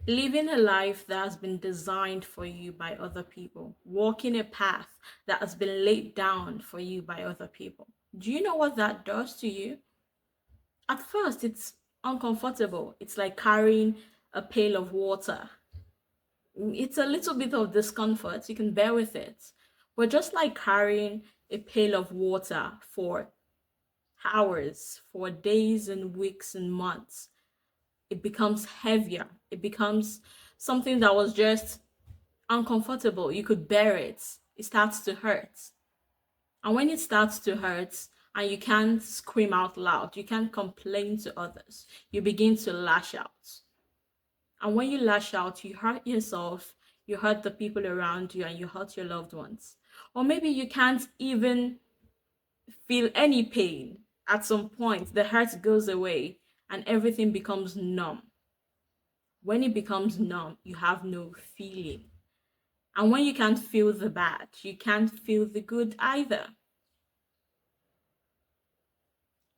Living a life that has been designed for you by other people, walking a path that has been laid down for you by other people. Do you know what that does to you? At first, it's uncomfortable. It's like carrying a pail of water. It's a little bit of discomfort. You can bear with it. But just like carrying a pail of water for hours, for days and weeks and months, it becomes heavier. It becomes something that was just uncomfortable. You could bear it. It starts to hurt. And when it starts to hurt and you can't scream out loud, you can't complain to others, you begin to lash out. And when you lash out, you hurt yourself, you hurt the people around you, and you hurt your loved ones. Or maybe you can't even feel any pain. At some point, the hurt goes away and everything becomes numb. When it becomes numb, you have no feeling. And when you can't feel the bad, you can't feel the good either.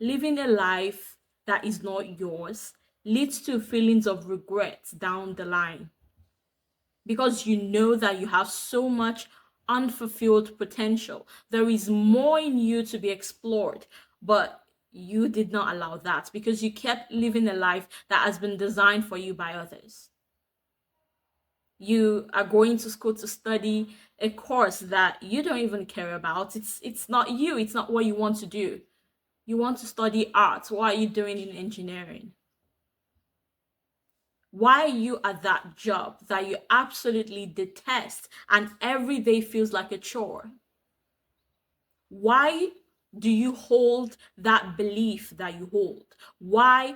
Living a life that is not yours leads to feelings of regret down the line because you know that you have so much unfulfilled potential. There is more in you to be explored, but you did not allow that because you kept living a life that has been designed for you by others. You are going to school to study a course that you don't even care about. It's not you, it's not what you want to do. You want to study art. Why are you doing in engineering? Why are you at that job that you absolutely detest and every day feels like a chore? Why do you hold that belief that you hold? Why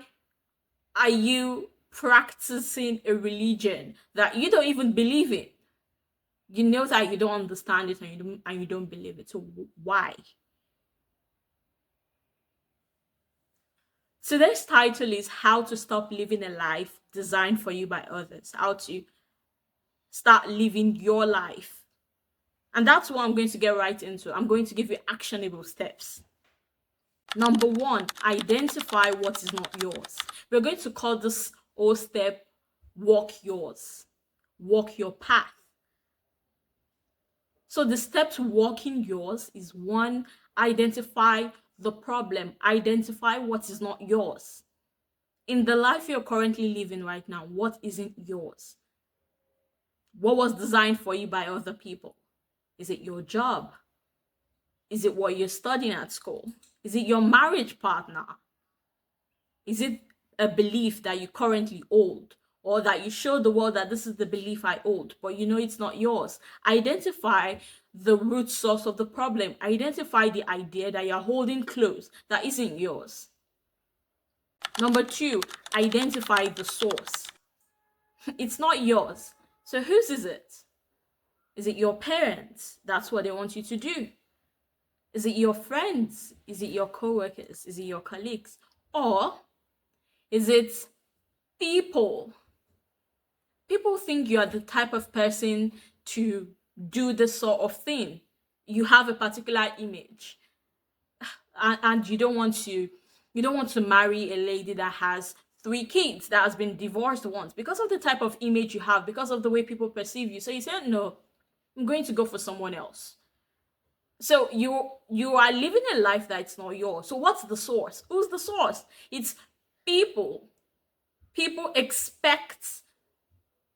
are you practicing a religion that you don't even believe in? You know that you don't understand it and you don't believe it. So why? Today's title is How to Stop Living a Life Designed for You by Others. How to start living your life. And that's what I'm going to get right into. I'm going to give you actionable steps. Number one, identify what is not yours. We're going to call this whole step walk yours, walk your path. So the steps walking yours is one, identify the problem, identify what is not yours. In the life you're currently living right now, what isn't yours? What was designed for you by other people? Is it your job? Is it what you're studying at school? Is it your marriage partner? Is it a belief that you currently hold? Or that you show the world that this is the belief I hold, but you know it's not yours. Identify the root source of the problem. Identify the idea that you're holding close that isn't yours. Number two, identify the source. It's not yours. So whose is it? Is it your parents? That's what they want you to do. Is it your friends? Is it your co-workers? Is it your colleagues? Or is it people? People think you are the type of person to do this sort of thing. You have a particular image and you don't want to marry a lady that has 3 kids, that has been divorced once, because of the type of image you have, because of the way people perceive you. So you say, no, I'm going to go for someone else. So you are living a life that's not yours. So what's the source? Who's the source? It's people. People expect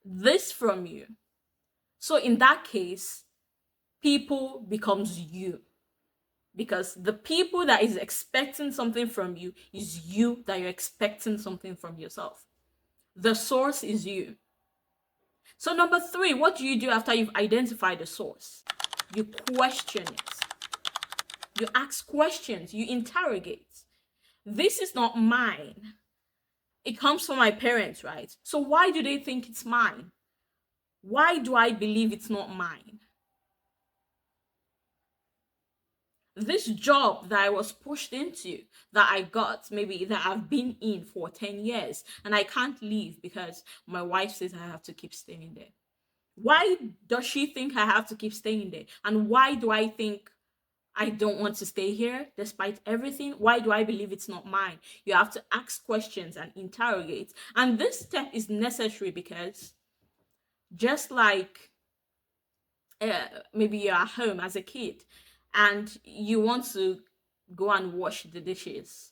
this from you. So in that case, people becomes you. Because the people that is expecting something from you is you that you're expecting something from yourself. The source is you. So number three, what do you do after you've identified the source? You question it. You ask questions. You interrogate. This is not mine. It comes from my parents, right? So why do they think it's mine? Why do I believe it's not mine? This job that I was pushed into, that I got, maybe that I've been in for 10 years, and I can't leave because my wife says I have to keep staying there. Why does she think I have to keep staying there? And why do I think I don't want to stay here despite everything. Why do I believe it's not mine? You have to ask questions and interrogate. And this step is necessary because just like maybe you're at home as a kid and you want to go and wash the dishes.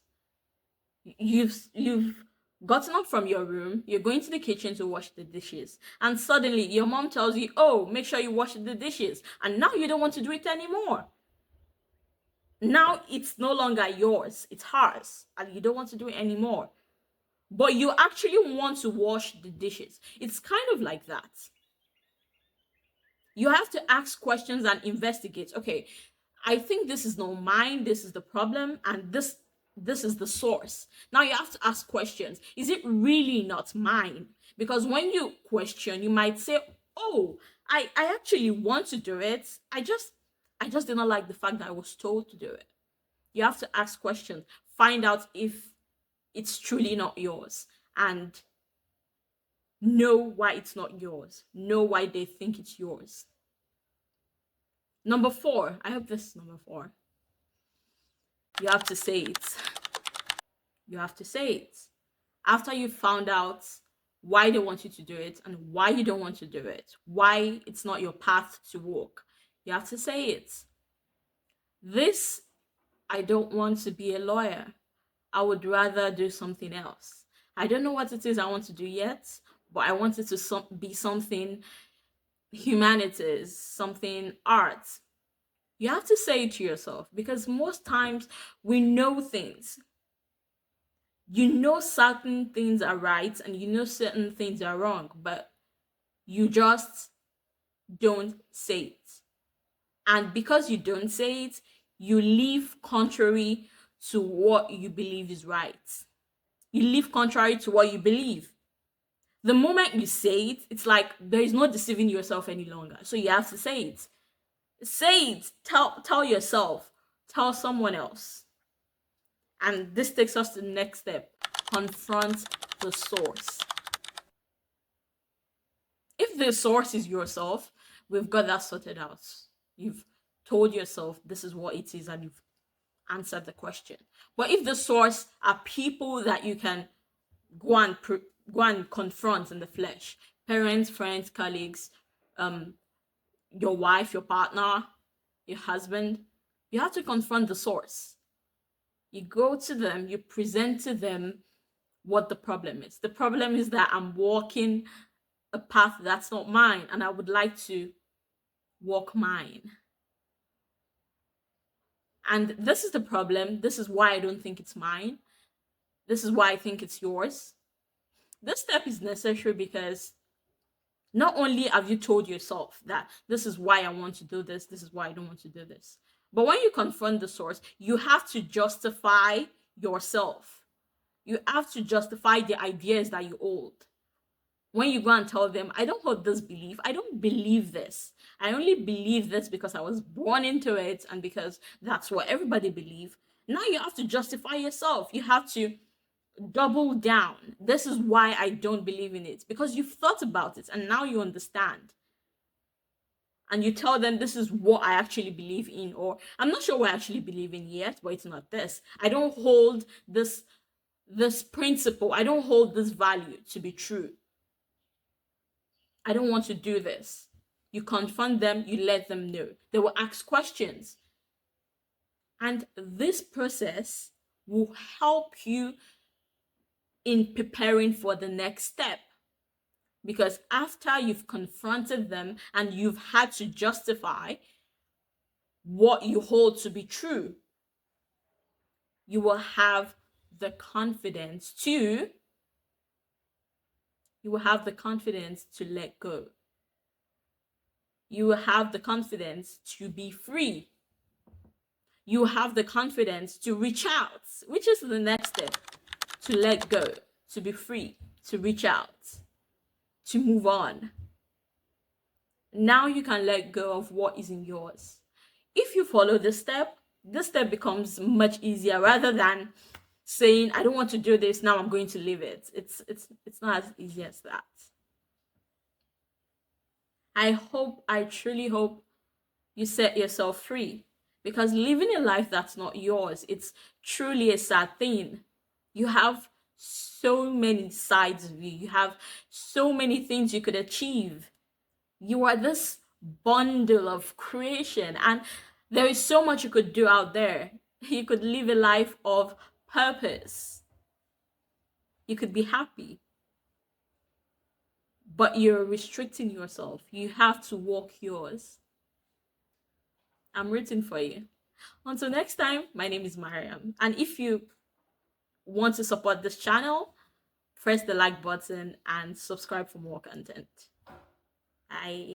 You've gotten up from your room, you're going to the kitchen to wash the dishes, and suddenly your mom tells you, oh, make sure you wash the dishes, and now you don't want to do it anymore. Now it's no longer yours, it's hers, and you don't want to do it anymore. But you actually want to wash the dishes. It's kind of like that. You have to ask questions and investigate. Okay, I think this is not mine, this is the problem, and this is the source. Now you have to ask questions. Is it really not mine? Because when you question, you might say, oh, I actually want to do it. I just did not like the fact that I was told to do it. You have to ask questions, find out if it's truly not yours, and know why it's not yours. Know why they think it's yours. Number 4, I hope this is number 4. You have to say it. You have to say it. After you found out why they want you to do it and why you don't want to do it, why it's not your path to walk, you have to say it. This, I don't want to be a lawyer. I would rather do something else. I don't know what it is I want to do yet, but I want it to be something humanities, something art. You have to say it to yourself because most times we know things. You know certain things are right and you know certain things are wrong, but you just don't say it. And because you don't say it, you live contrary to what you believe is right. You live contrary to what you believe. The moment you say it, it's like there is no deceiving yourself any longer. So you have to say it. Say it. Tell yourself. Tell someone else. And this takes us to the next step. Confront the source. If the source is yourself, we've got that sorted out. You've told yourself this is what it is and you've answered the question. But if the source are people that you can go and confront in the flesh, parents, friends, colleagues, your wife, your partner, your husband, you have to confront the source. You go to them, you present to them what the problem is. The problem is that I'm walking a path that's not mine and I would like to walk mine. And this is the problem. This is why I don't think it's mine. This is why I think it's yours. This step is necessary because not only have you told yourself that this is why I want to do this is why I don't want to do this, but when you confront the source, you have to justify yourself. You have to justify the ideas that you hold. When you go and tell them, I don't hold this belief, I don't believe this. I only believe this because I was born into it and because that's what everybody believes. Now you have to justify yourself. You have to double down. This is why I don't believe in it. Because you've thought about it and now you understand. And you tell them this is what I actually believe in, or I'm not sure what I actually believe in yet, but it's not this. I don't hold this principle. I don't hold this value to be true. I don't want to do this. You confront them, you let them know. They will ask questions. And this process will help you in preparing for the next step. Because after you've confronted them and you've had to justify what you hold to be true, you will have the confidence to let go. You will have the confidence to be free. You have the confidence to reach out, which is the next step. To let go, to be free, to reach out, to move on. Now you can let go of what isn't yours. If you follow this step becomes much easier rather than saying, I don't want to do this, now I'm going to leave it. It's not as easy as that. I truly hope you set yourself free. Because living a life that's not yours, it's truly a sad thing. You have so many sides of you, you have so many things you could achieve. You are this bundle of creation, and there is so much you could do out there. You could live a life of purpose, you could be happy, but you're restricting yourself. You have to walk yours. I'm rooting for you. Until next time, my name is Mariam. And if you want to support this channel, press the like button and subscribe for more content. Bye.